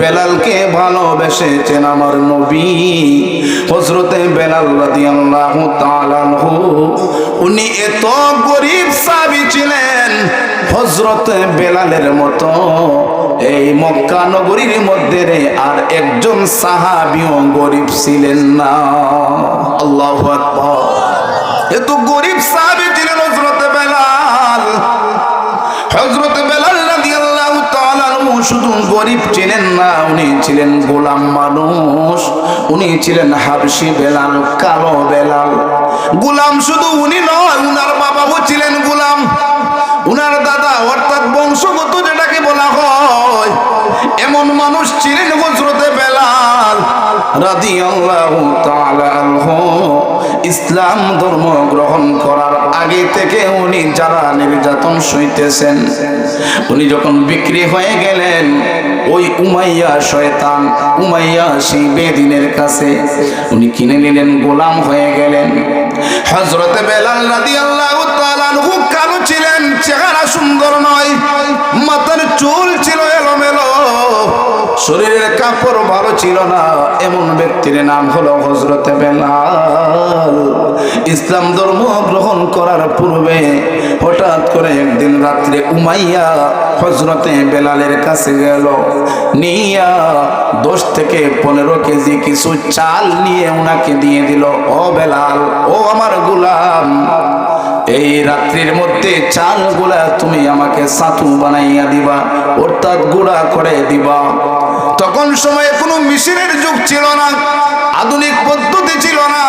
বেলালকে ভালোবেসেছেন আমার নবী হযরতে বেলাল রাদিয়াল্লাহু তাআলা আনহু। উনি এত গরীব সাহাবী ছিলেন, হযরতে বেলালের মতো এই মক্কা নগরীর মধ্যে আর একজন সাহাবীও গরীব ছিলেন না। আল্লাহু আকবার। এত গরীব সাহাবী ছিলেন হযরতে বেলাল। হযরতে বেলাল রাদিয়াল্লাহু তাআলা আনহু শুধু গরীব ছিলেন না, উনি ছিলেন গোলাম মানুষ। উনি ছিলেন হাবশী বেলাল, কালো বেলাল। গোলাম শুধু উনি নয়, উনার বাবাও ছিলেন গোলাম। উনার দাদা অর্থাৎ বংশগত যেটাকে বলা হয়, এমন মানুষ ছিলেন হযরতে বেলাল রাদিয়াল্লাহু তাআলা আনহু। ইসলাম ধর্ম গ্রহণ করার আগে থেকে উনি যারা নির্যাতন সইতেছেন, উনি যখন বিক্রি হয়ে গেলেন ওই উমাইয়া শয়তান, উমাইয়া সেই বেদিনের কাছে উনি কিনে নিলেন, গোলাম হয়ে গেলেন। হযরতে বেলাল রাদিয়াল্লাহু তাআলা আনহু কালো ছিলেন, চেহারা সুন্দর নয়, মাথার চুল ছিল এলোমেলো, শরীরের কাপড় ভালো ছিল না। এমন ব্যক্তির নাম হলো হযরতে বেলাল। ইসলাম ধর্ম গ্রহণ করার পূর্বে হঠাৎ করে একদিন রাত্রে উমাইয়া হযরতে বেলালের কাছে গেল, নিয়া 10 থেকে 15 কেজি কিছু চাল নিয়ে উনাকে দিয়ে দিল। ও বেলাল, ও আমার গোলাম, এই রাত্রির মধ্যে চালগুলা তুমি আমাকে ছাতু বানাইয়া দিবা, অর্থাৎ গুঁড়া করে দিবা। তখন সময়ে কোনো মেশিনের যুগ ছিল না, আধুনিক পদ্ধতি ছিল না।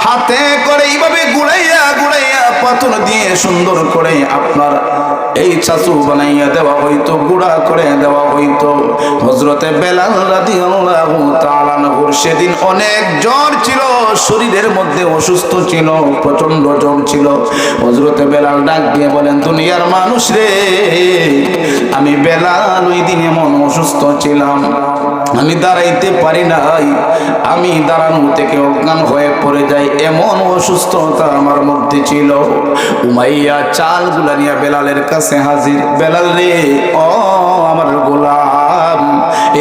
হাতে করে এইভাবে গুড়াইয়া গুড়াইয়া পাথর দিয়ে সুন্দর করে আপনার এই ছাতু বানাইয়া দেওয়া হইতো, গুঁড়া করে দেওয়া হইতো। হযরতে বেলাল রাদিয়াল্লাহু তাআলা আনহু সেদিন অনেক জ্বর ছিল, শরীরের মধ্যে অসুস্থ ছিল, প্রচন্ড জ্বর ছিল। হযরতে বেলাল ডাক দিয়ে বলেন, দুনিয়ার মানুষ রে, আমি বেলাল ওই দিন এমন অসুস্থ ছিলাম, আমি দাঁড়াইতে পারি নাই, আমি দাঁড়ানো থেকে অজ্ঞান হয়ে পড়ে যাই, এমন অসুস্থতা আমার মধ্যে ছিল। উমাইয়া চালগুলা নিয়ে বেলালের কাছে হাজির। বেলাল রে, ও আমার গোলাম,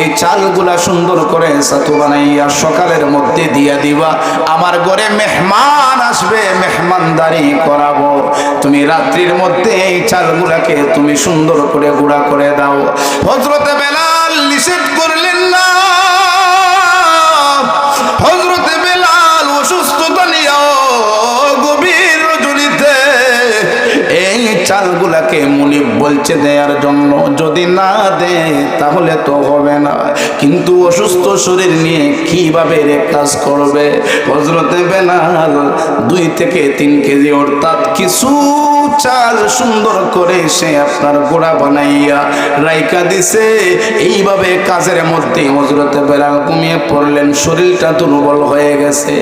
এই চালগুলা সুন্দর করে ছাতু বানাইয়া সকালের মধ্যে দিয়া দিবা, আমার ঘরে মেহমান আসবে, মেহমানদারি করাবো। তুমি রাত্রির মধ্যে এই চালগুলাকে তুমি সুন্দর করে গুঁড়া করে দাও। হযরতে বেলাল নিষেধ করলেন না। হযরতে বেলাল অসুস্থতা নিয়ে গভীর রজনীতে এই চালগুলাকে মুনিব বলছে দেওয়ার জন্য, যদি না দে তাহলে তো হবে না, কিন্তু অসুস্থ শরীর নিয়ে কিভাবে কাজ করবে। হযরতে বেলাল 2 থেকে 3 কেজি অর্থাৎ কিছু চাল সুন্দর করে সে আপনার গোড়া বানাইয়া রাইকা দিছে। এইভাবে কাজের মধ্যে হযরতে বেলাল ঘুমিয়ে পড়লেন, শরীরটা দুর্বল হয়ে গেছে।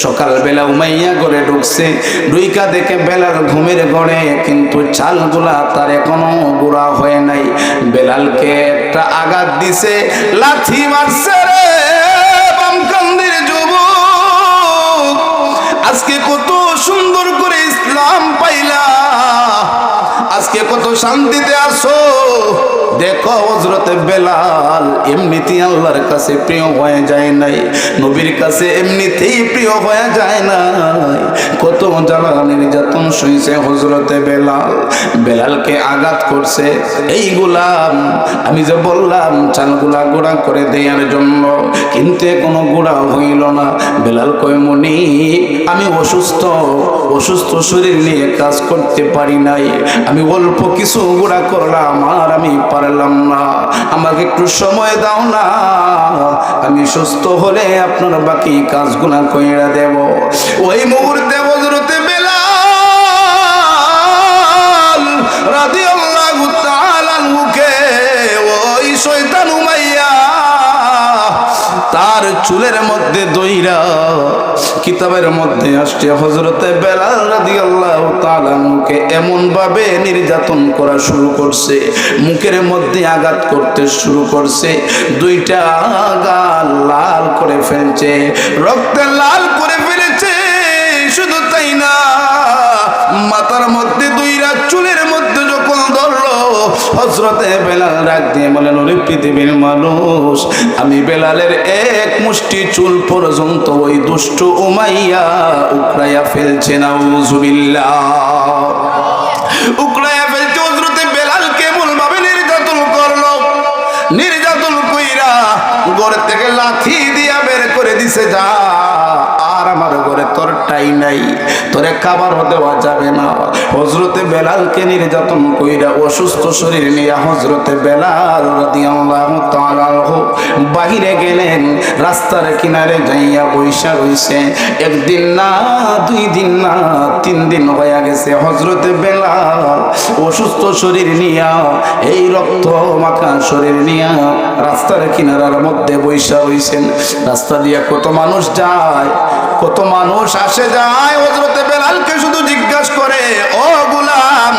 সকালবেলা উমাইয়া ঘরে ঢুকছে, ঢুইকা দেখে বেলাল ঘুমের ঘরে, কিন্তু চালগুলা তার এখনো গুঁড়া হয় নাই। বেলালকে একটা আঘাত দিছে, লাথি মারছে রে বামকান্দির যুবক, আজকে কত সুন্দর করে ইসলাম পাইলা, আজকে কত শান্তিতে আসো। দেখো হযরতে বেলাল এমনিতেই আল্লাহর কাছে প্রিয় হয়ে যায় নাই, নবীর কাছে এমনিতেই প্রিয় হয়ে যায় নাই। কত জ্বালা নির্যাতন সইছে হযরতে বেলাল, বেলালকে আঘাত করছে। এই গোলাম, আমি যে বললাম চালগুলা গুঁড়া করে দেওয়ার জন্য, কিন্তু কোনো গুঁড়া হইল না। বেলাল কয়, মনি আমি অসুস্থ, অসুস্থ শরীর নিয়ে কাজ করতে পারি নাই, আমি অল্প কিছু গুঁড়া করলাম আর আমি পারলাম না, আমাকে একটু সময় দাও না, আমি সুস্থ হলে আপনার বাকি কাজগুলা কইরা দেব। ওই মুহূর্তে হযরতে বেলাল রাদিয়াল্লাহু তাআলা আনহুকে ওই শয়তান উমাইয়া তার চুলের মধ্যে দইরা, কিতাবের মধ্যে আসছে হযরতে বেলাল রাদিয়াল্লাহু তাআলা আনহুকে এমন ভাবে নির্যাতন করা শুরু করছে, মুখের মধ্যে আঘাত করতে শুরু করছে, 2টা গাল লাল করে ফেলছে, রক্তে লাল করে ফেলেছে। শুধু তাই না, মাথার মধ্যে 2 রাত চুলের মধ্যে যখন ধরলো, হযরতে বেলাল ডাক দিয়ে বলেন, ওরে পৃথিবীর মানুষ, আমি বেলালের এক মুষ্টি চুল পর্যন্ত ওই দুষ্ট উমাইয়া উকড়াইয়া ফেলছে। নাউজুবিল্লাহ। উকড়াইয়া ফেলছে। হযরতে বেলাল কেমন ভাবে নির্যাতন করলো, নির্যাতন কইরা ঘর থেকে লাঠি দিয়া বের করে দিছে, যা আর আমার ঘরে তোর টাই নাই, তোরে খাবার দেওয়া যাবে না। হযরতে বেলালকে নির্যাতন কইরা অসুস্থ শরীর নিয়ে হযরতে বেলাল রাদিয়াল্লাহু তাআলা বাহিরে গেলেন। রাস্তার কিনারে যাইয়া বৈশা রইছে। একদিন না, 2 দিন না, 3 দিন হয়ে গেছে হযরতে বেলাল অসুস্থ শরীর নিয়া, এই রক্ত মাখা শরীর নিয়া রাস্তার কিনারার মধ্যে বৈশা রইছেন। রাস্তা দিয়া কত মানুষ যায়, কত মানুষ আসে যায়। হযরতে বেলালকে শুধু জিজ্ঞাসা করে, ও গোলাম,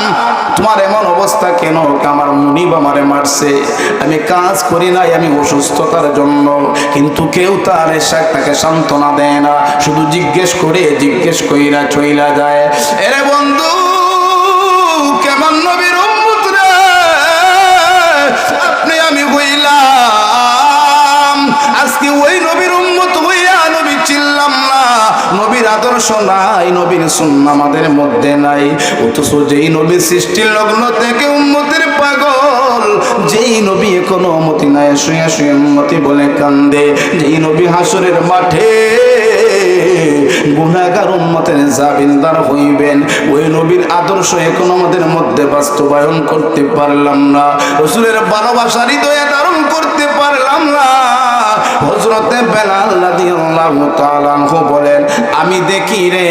তোমার এমন অবস্থা কেন? আমার মুনিব আমারে মারছে, আমি কাজ করি নাই, আমি অসুস্থতার জন্য। কিন্তু কেউ তার তাকে সান্ত্বনা দেয় না, শুধু জিজ্ঞেস করে জিজ্ঞেস কইরা চইলা যায়। এরে বন্ধু, কেমন নবীর উম্মত রে আপনি? আমি হইলাম আজকে ওই নবীর উম্মত হইয়া নবী চিনলাম না, নবীর আদর্শ নাই, নবীর সুন্নাহ আমাদের মধ্যে নাই। অথচ যেই নবী সৃষ্টির লগ্ন থেকে উম্মতের পাগল, যেই নবী এখনো উম্মতি নাই, শুয়ে শুয়ে উম্মতি বলে কান্দে, যেই নবী হাসরের মাঠে গুনাহগার উম্মতের জামিনদার হইবেন, ওই নবীর আদর্শ এখন আমাদের মধ্যে বাস্তবায়ন করতে পারলাম না। রাসূলের ভালোবাসা হৃদয়ে ধারণ করতে পারলাম না। হযরতে বেলাল রাদিয়াল্লাহু তাআলা আনহু বলেন, আমি দেখি রে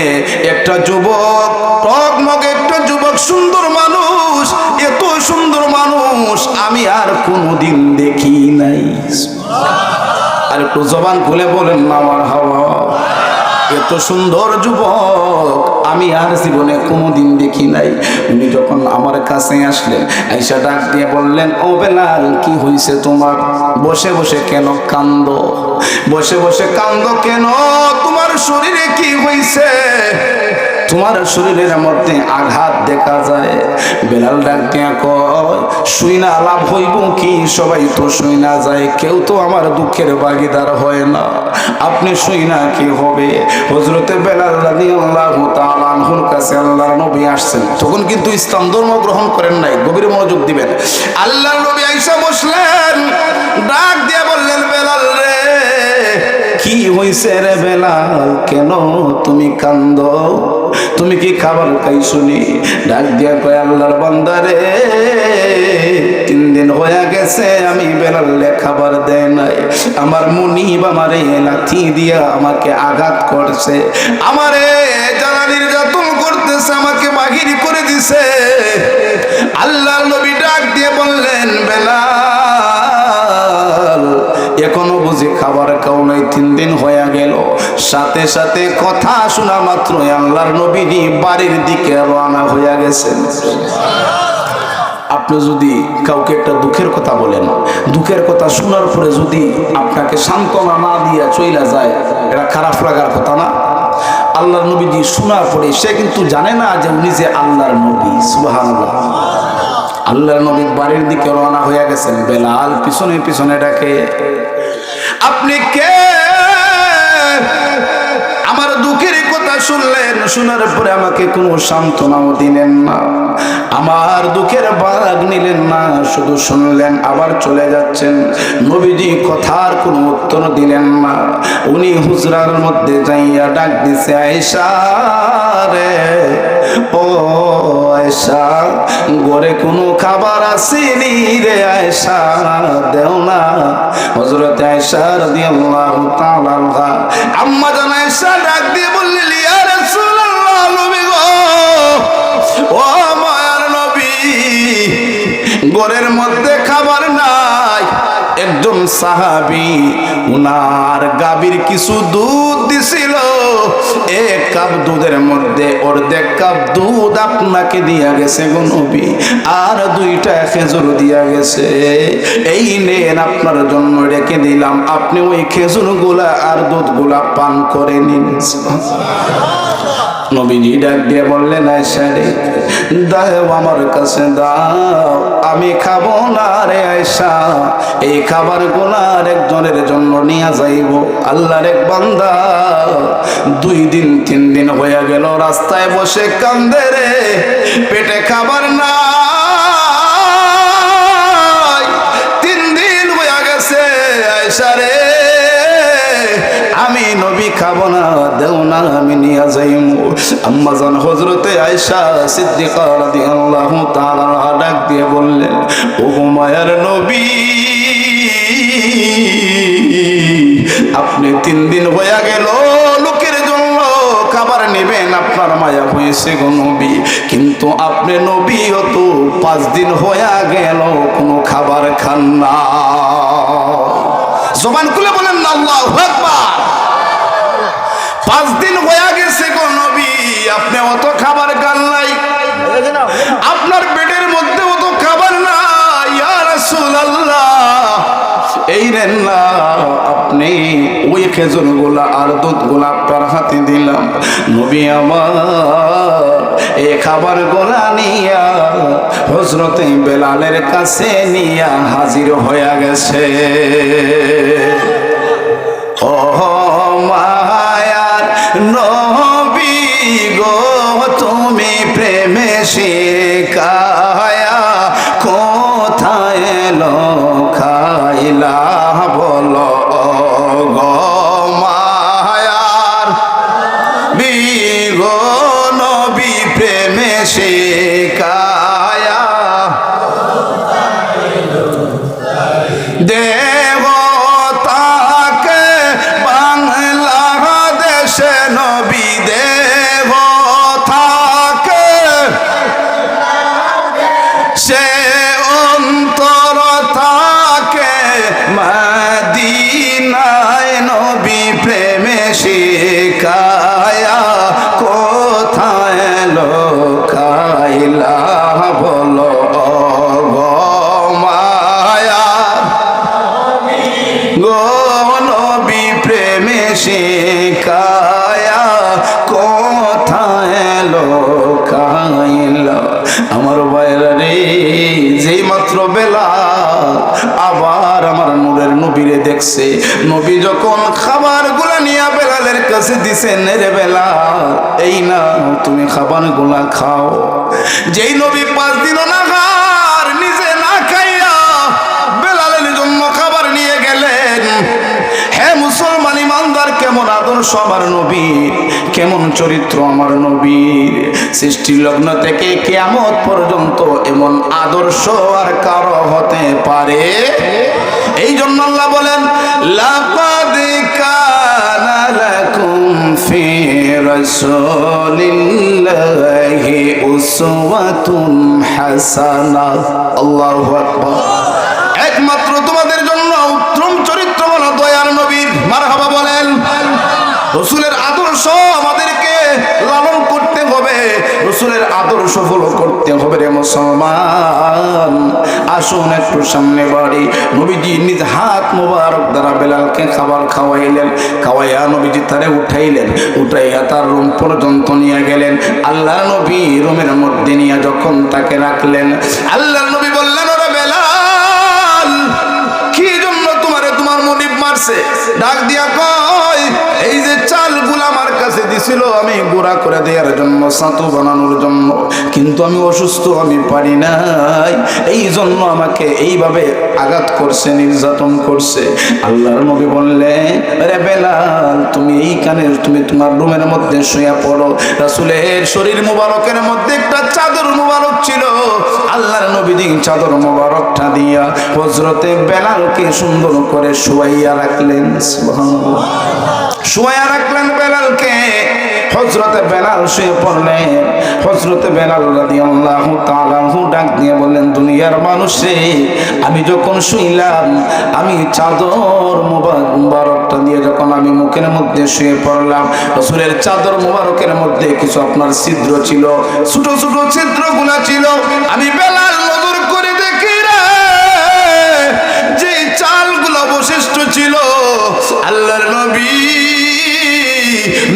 একটা যুবক, টকমক একটা যুবক, সুন্দর মানুষ, এত সুন্দর মানুষ আমি আর কোনোদিন দেখি নাই। আর একটু জবান খুলে বলেন না মারহাবা। এত সুন্দর যুবক আমি আর জীবনে কোনোদিন দেখি নাই। উনি যখন আমার কাছে আসলেন, আয়েশা ডাক দিয়ে বললেন, ও বেলাল, কি হইছে তোমার? বসে বসে কেন কান্দো? বসে বসে কান্দো কেন? তোমার শরীরে কি হইছে? তোমার শরীরের মধ্যে আঘাত দেখা যায়। বেলাল ডাক দিয়া কয়, শুইনা লাভ হইব কি? সবাই তো শুইনা যায়, কেউ তো আমার দুঃখের ভাগীদার হয় না, আপনি শুইনা কি হবে? হযরতে বেলাল রাদিয়াল্লাহু তাআলা আনহুর কাছে আল্লাহর নবী আসছেন। তখন কিন্তু ইসলাম ধর্ম গ্রহণ করেন নাই, গভীর মনোযোগ দিবেন। আল্লাহর নবী আয়েশা বসলেন, ডাক দিয়া বললেন, বেলাল রে, কি হইছে রে বেলাল? কেন তুমি কান্দো? তুমি কি খাবার খাইছনি? ডাক দিয়া কয়, আল্লাহর বান্দা রে, 3 দিন হয়ে গেছে আমি বেলালে খাবার দেয় নাই। আমার মুনিব আমারে লাঠি দিয়া আমাকে আঘাত করছে, আমারে যারা নির্যাতন করতেছে, আমাকে বাহির করে দিছে। আল্লাহর নবী ডাক দিয়ে বললেন, বেলাল, এখনো বুঝি খাবার খাও নাই? 3 দিন হয়ে গেল। সাথে সাথে কথা শোনা মাত্র আল্লাহর নবী বাড়ির দিকে রওনা হয়ে গেছেন। আপনি যদি কাউকে একটা দুঃখের কথা বলেন, দুঃখের কথা শোনার পরে যদি আপনাকে সান্ত্বনা না দিয়া চইলা যায়, এটা খারাপ লাগার কথা না? আল্লাহর নবীজি শোনার পরে সে কিন্তু জানে না যে উনি যে আল্লাহর নবী। সুবহানাল্লাহ। আল্লাহর নবী বাড়ির দিকে রওনা হয়ে গেছেন। বেলাল পিছনে পিছনে ডাকে, আপনি কে? আমার দুঃখের কথা শুনলেন, শোনার পরে আমাকে কোনো সান্ত্বনাও দিলেন না, আমার দুঃখের ভাগ নিলেন না, শুধু শুনলেন আবার চলে যাচ্ছেন। নবীজি কথার কোনো উত্তর দিলেন না। উনি হুজরার মধ্যে যাইয়া ডাক দিছে, আয়েশা রে, ও আয়েশা, ঘরে কোনো খাবার আসেনি রে আয়েশা, দেও না। হযরত আয়েশা রাদিয়াল্লাহু তাআলা আনহা আম্মা জান আয়েশা ডাক দিয়ে বললেন, ইয়া রাসূলুল্লাহ, নবী গো, ও মায়ার নবী, ঘরের মধ্যে খাবার নাই। একজন সাহাবী উনার গাভীর কিছু দুধ দিছিল, 1 কাপ দুধের মধ্যে অর্ধেক কাপ দুধ আপনাকে দিয়া গেছে গো নবী, আর 2টা খেজুর দিয়া গেছে, এই নেন আপনার জন্য রেখে দিলাম, আপনি ওই খেজুরগুলা আর দুধগুলা পান করে নিন। নবীজি ডাক দিয়ে বললেন, আয়েশা রে, দাও আমার কাছে দাও, আমি খাবো না রে আয়েশা। এই খাবার গুলার একজনের জন্য নিয়ে যাইব। আল্লাহর এক বান্দা 2 দিন 3 দিন হয়ে গেল রাস্তায় বসে কান্দে রে, পেটে খাবার না। 3 দিন হয়ে গেছে, আয়েশা রে আমি নবী খাবো না, দেও না আমি নিয়ে যাইমু। আম্মা জান হযরতে আয়েশা সিদ্দিকা রাদিয়াল্লাহু তাআলা ডাক দিয়ে বললেন, ও মায়ার নবী, আপনি 3 দিন হয়ে গেল লোকের জন্য খাবার নেবেন, আপনার মায়া হয়েছে গো নবী, কিন্তু আপনি নবী তো 5 দিন হয়ে গেল কোনো খাবার খান না। জবান খুলে বলেন না আল্লাহু আকবার। 5 দিন হয়ে গেছে গো নবী, আপনি অত খাবার খান নাই, আপনার পেটের মধ্যে অত খাবার নাই। ইয়া রাসূলুল্লাহ, এই নেন না আপনি ওই খেজুর গুলা আর দুধ গুলা আপনার হাতে দিলাম। নবী আমার এই খাবার গুলা নিয়া হযরতে বেলালের কাছে নিয়া হাজির হয়ে গেছে। ও মায়ার নবী গো, তুমি প্রেমে শিখায়া কোথায় লখাইলা বলো গো মায়ার বিগো নবী প্রেমে শিখায়া দেবতাকে বাংলাদেশে নবী দেবতাকে সে অন্তর থাকে মদিনায় নবী প্রেমে শিখায়া কোথায় লোকাইলা বলো গো মায়া গো নবী প্রেমে শিখায়া কোথায় লোকাইলা। আমার ভাইরা রে, যেই মাত্র বেলা আবার আমার নূরের নবীরে দেখছে, নবী যখন খাবার গুলা নিয়ে বেলালের কাছে দিছেন, রে বেলাল এই না তুমি খাবার গুলা খাও। যেই নবী 5 দিনও না খার নিজে না খাইয়া বেলালের জন্য খাবার নিয়ে গেলেন। হে মুসলমান ইমানদার, কেমন আদর্শ আমার নবীর, কেমন চরিত্র আমার নবীর। সৃষ্টির লগ্ন থেকে কিয়ামত পর্যন্ত এমন আদর্শ আর কারো হতে পারে? এই জন্য আল্লাহ বলেন, লাকাদ কানা লাকুম ফি রাসূলিল্লাহি উসওয়াতুন হাসানাহ। আল্লাহু আকবার। একমাত্র তোমাদের জন্য উত্তম চরিত্র হলো দয়ার নবীর। মারহাবা বলেন। রাসূলের আদর্শ আমাদেরকে লালন করতে হবে, রাসূলের আদর্শ ফলো করতে হবে রে মুসলমান। আসুন একটু সামনে বাড়ি। নবীজি নিজ হাত মোবারক দ্বারা বেলালকে খাবার খাওয়াইলেন, খাওয়াইয়া নবীজি তারে উঠাইলেন, উঠাইয়া তার রুম পর্যন্ত নিয়ে গেলেন। আল্লাহ নবী রুমের মধ্যে নিয়ে যখন তাকে রাখলেন, আল্লাহ নবী বললেন, ওরে বেলাল, কি জন্য তোমারে তোমার মুনিব মারছে? ডাক দিয়া কয়, এই যে চালগুলো আমার কাছে দিছিল আমি গুঁড়া করে দেওয়ার জন্য, ছাতু বানানোর জন্য, কিন্তু আমি অসুস্থ, আমি পারি নাই, এই জন্য আমাকে এইভাবে আঘাত করছে, নির্যাতন করছে। আল্লাহর নবী বললেন, আরে বেলাল, তুমি এইখানে তুমি তোমার রুমের মধ্যে শুয়ে পড়ো। রাসূলের শরীর মুবারকের মধ্যে একটা চাদর মুবারক ছিল। আল্লাহর নবী চাদর মুবারকটা দিয়া হযরতে বেলালকে সুন্দর করে শুয়াইয়া রাখলেন। সুবহানাল্লাহ। শুয়াইয়া রাখলেন বেলালকে। হযরতে বেলাল শুয়ে পড়লেন। হযরতে বেলাল রাদিয়াল্লাহু তাআলা আনহু ডাক দিয়ে বললেন, দুনিয়ার মানুষে, আমি যখন শুইলাম, আমি চাদর মুবারকটা দিয়ে যখন আমি মুখের মধ্যে শুয়ে পড়লাম, রাসূলের চাদর মুবারকের মধ্যে কিছু আপনার ছিদ্র ছিল, ছোট ছোট ছিদ্রগুলা ছিল। আমি বেলাল নজর করে দেখি রে, যে চালগুলো অবশিষ্ট ছিল, আল্লাহর নবী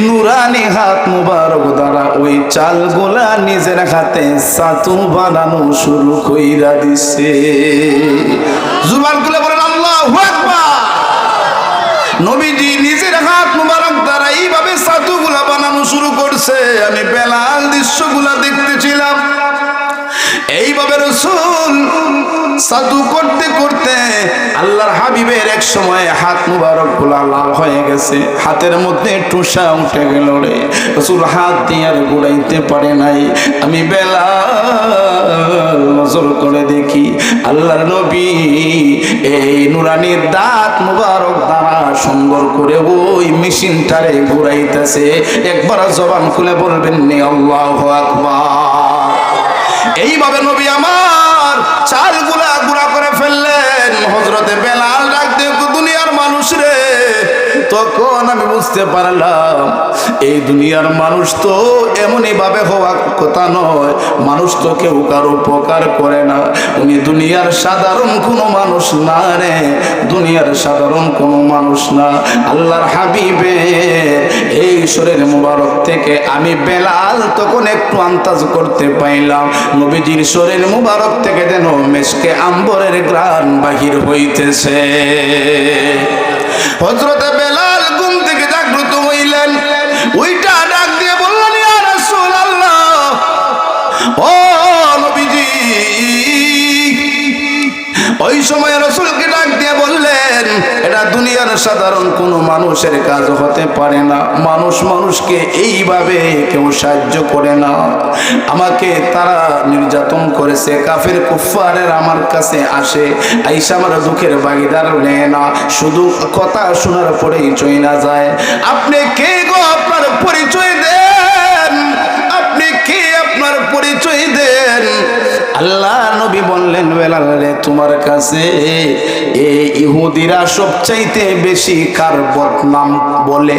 নুরানি হাত মুবারক দ্বারা ওই চালগুলা নিজের হাতে ছাতু বানানো শুরু কইরা দিছে। জুবান খুলে বলেন আল্লাহু আকবার। নবীজি নিজের হাত মুবারক দ্বারা এইভাবে ছাতুগুলা বানানো শুরু করছে। আমি বেলাল দৃশ্যগুলা দেখতেছিলাম। এইভাবে রাসূল ছাতু করতে করতে আল্লাহর হাবিবের এক সময় হাত মুবারক গুলা লাল হয়ে গেছে, হাতের মধ্যে টুসা উঠে গেল রে। রাসূল হাত দিয়ে আর ঘুরাইতে পারে নাই। আমি বেলাল নজর করে দেখি আল্লাহর নবী এই নুরানির দাঁত মুবারক দ্বারা সুন্দর করে ওই মেশিনটারে ঘুরাইতেছে। একবার জবান খুলে বলবেন নি আল্লাহু আকবার। এইভাবে নবী আমার চালগুলা গুঁড়া করে ফেললেন। হযরতে বেলাল ডাক দিয়ে দুনিয়ার মানুষ রে, তখন আমি বুঝতে পারলাম এই দুনিয়ার মানুষ তো এমনই ভাবে হওয়া কথা নয়। মানুষ তো কেউ কারো উপকার করে না। উনি দুনিয়ার সাধারণ কোনো মানুষ না রে, দুনিয়ার সাধারণ কোনো মানুষ না। আল্লাহর হাবিবের এই শরীর মুবারক থেকে আমি বেলাল তখন একটু আন্দাজ করতে পাইলাম নবীজির শরীর মুবারক থেকে যেন মেশকে আম্বরের ঘ্রাণ বাহির হইতেছে। হযরতে বেলাল ঘুম থেকে জাগ্রত হইলেন, ওইটা ডাক দিয়ে বললেন ইয়া রাসূলুল্লাহ, ও নবীজি। ওই সময় রাসূলকে ডাক দিয়ে বললেন এটা দুনিয়ার সাধারণ কোনো মানুষের কাজ হতে পারে না। মানুষ মানুষকে এইভাবে কেউ সাহায্য করে না। আমাকে তারা নির্যাতন করেছে, কাফের কুফফারের আমার কাছে আসে, আইসা আমার দুঃখের ভাগিদার নেয় না, শুধু কথা শোনার পরেই চই না যায়। আপনি কে গো? আপনার পরিচয় দেন, আপনি কে? আপনার পরিচয় দেন। আল্লাহ নবী বললেন বেলাল রে, তোমার কাছে এই ইহুদিরা সবচাইতে বেশি কার বদনাম বলে?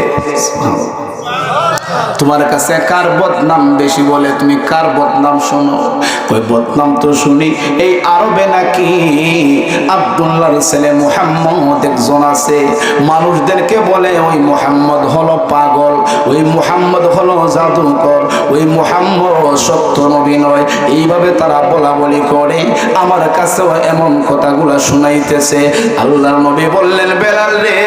তোমার কাছে কার বদনাম বেশি বলে? তুমি কার বদনাম শোনো? কই বদনাম তো শুনি এই আরবে নাকি আব্দুল্লাহর ছেলে মুহাম্মদ একজন আছে, মানুষদেরকে বলে ওই মুহাম্মদ হলো পাগল, ওই মুহাম্মদ হলো জাদুকর, ওই মুহাম্মদ সত্য নবী নয়। এইভাবে তারা বলা বলি করে, আমার কাছেও এমন কথাগুলা শুনাইতেছে। আল্লাহর নবী বললেন বেলাল রে,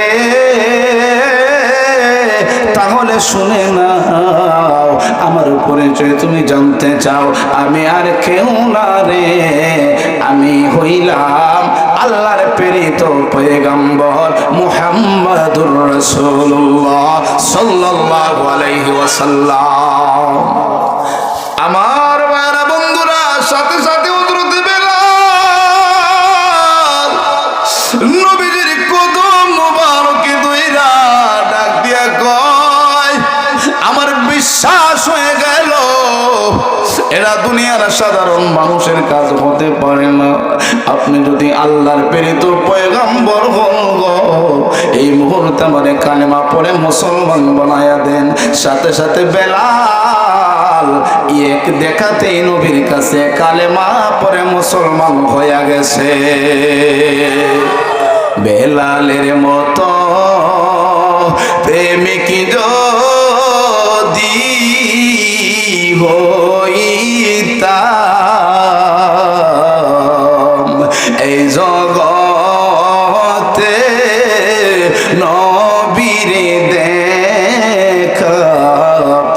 তাহলে শুনে নাও, আমার পরিচয় তুমি জানতে চাও? আমি আর কেউ না রে, আমি হইলাম আল্লাহর প্রেরিত পয়গম্বর মুহাম্মাদুর রাসূলুল্লাহ সাল্লাল্লাহু আলাইহি ওয়াসাল্লাম। আমার ভাইরা বন্ধুরা, সাথে সাথে হযরত বেলাল নবীজির কদম মুবারকে ধইরা ডাক দিয়া কয়, আমার বিশ্বাস হয়ে গেল এরা দুনিয়ার সাধারণ মানুষের কাজ হতে পারে না। আপনি যদি আল্লাহর প্রেরিত পয়গম্বর হন গো, এই মুহূর্তে আমারে কালেমা পড়ে মুসলমান বানায়া দেন। সাথে সাথে বেলাল এক দেখাতেই নবীর কাছে কালেমা পড়ে মুসলমান হয়ে গেছে। বেলালের মতো প্রেমিক যদি হইতাম এই জগতে নবীরে দেখা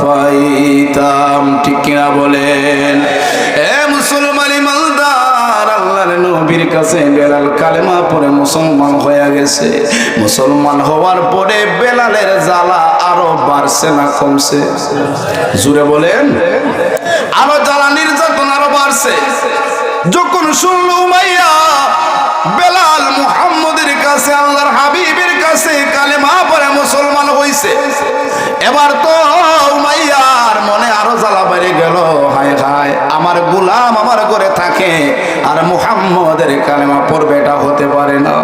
পাইতাম। ঠিক কিনা বলেন? এ মুসলমান ইমানদার, আল্লাহর নবীর কাছে বেলাল কালেমা পড়ে মুসলমান হয়ে গেছে। মুসলমান হওয়ার পরে বেলালের জ্বালা আরো বাড়ছে না কমছে? জুড়ে বলেন। আরো জ্বালা নির্যাতন আরো বাড়ছে। যখন শুনল উমাইয়া বেলাল মুহাম্মদের কাছে, আল্লাহর হাবিবের কাছে কালেমা পড়ে মুসলমান হইছে, এবার তো উমাইয়ার মনে আরো জ্বালা বেড়ে গেল। হায় হায়, আমার গোলাম আমার ঘরে থাকে আর মুহাম্মদের কালেমা পড়বে, এটা হতে পারে না।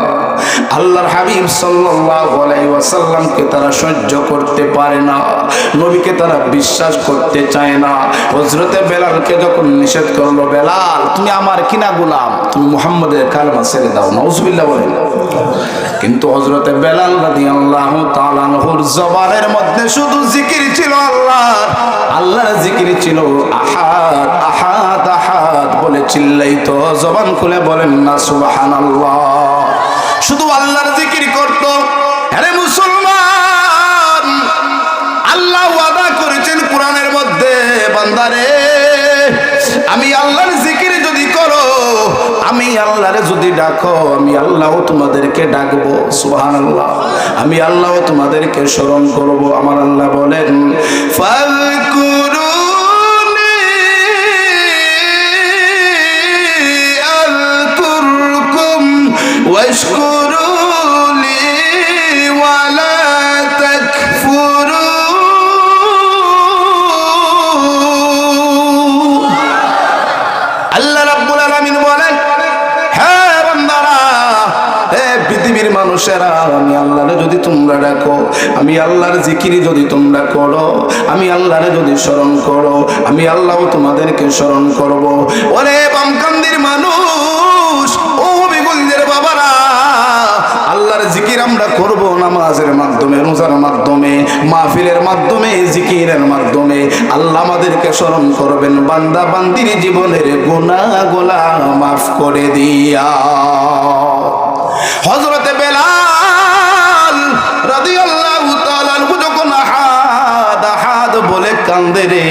আল্লাহর হাবিব সাল্লাল্লাহু আলাইহি ওয়াসাল্লামকে তারা সহ্য করতে পারে না, নবীকে তারা বিশ্বাস করতে চায় না। হযরতে বেলালকে যখন নিষেধ করলো, বেলাল তুমি আমার কিনা গোলাম, তুমি মুহাম্মদের কালেমা ছেড়ে দাও, নাউজুবিল্লাহ বলেন। কিন্তু হযরতে বেলাল রাদিয়াল্লাহু তাআলা আনহুর জবানের মধ্যে শুধু জিকির ছিল আল্লাহর, আল্লাহর জিকির ছিল আহাদ আহাদ আহাদ বলে চিল্লাইতো, জবান খুলে বলেন না সুবহানাল্লাহ। শুধু আল্লাহর জিকির করত। আরে মুসলমান, আল্লাহ ওয়াদা করেছেন কোরআনের মধ্যে, বান্দারে আমি আল্লাহর জিকির যদি করো, আমি আল্লাহরে যদি ডাকো, আমি আল্লাহও তোমাদেরকে ডাকবো, সুবহানাল্লাহ। আমি আল্লাহও তোমাদেরকে স্মরণ করব। আমার আল্লাহ বলেন ফাযকুরুনি আযকুরকুম ওয়াশকুরুলি ওয়ালা তাকফুরুন। আল্লাহ রাব্বুল আলামিন বলেন, হ্যাঁ বান্দারা, হে পৃথিবীর মানুষেরা, আমি আল্লাহরে যদি তোমরা ডাকো, আমি আল্লাহর জিকিরি যদি তোমরা করো, আমি আল্লাহরে যদি স্মরণ করো, আমি আল্লাহও তোমাদেরকে স্মরণ করব। ওরে বামকান্দির মানুষ, ও বিগুলদের বাবারা, আল্লাহর জিকির আমরা করব নামাজের মাধ্যমে, রোজার মাধ্যমে, মাহফিলের মাধ্যমে, জিকিরের মাধ্যমে। আল্লাহ আমাদেরকে স্মরণ করবেন, বান্দা বান্দির জীবনের গুনাহগুলো মাফ করে দিয়া। হযরতে বেলাল রাদিয়াল্লাহু তাআলা আনহু যখন আহাদ আহাদ বলে কান্দে রে,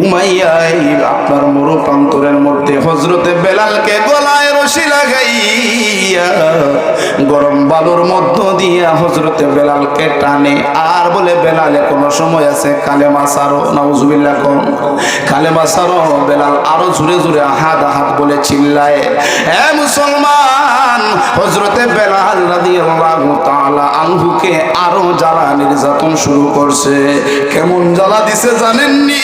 উমাইয়া আপনার মরুপ্রান্তরের মধ্যে হযরতে বেলালকে গলায় রশি লাগাইয়া গরম বালুর মধ্য দিয়া হযরতে বেলালকে টানে আর বলে, বেলাল এখনো সময় আছে, কালেমা ছাড়ো, নাউজুবিল্লাহ কোন কালেমা ছাড়ো। বেলাল আরো জোরে জোরে আহাদ আহাদ বলে চিল্লায়। হে মুসলমান, হযরতে বেলাল রাদিয়াল্লাহু তাআলা আনহুকে আরো জ্বালা নির্যাতন শুরু করছে। কেমন জ্বালা দিছে জানেননি?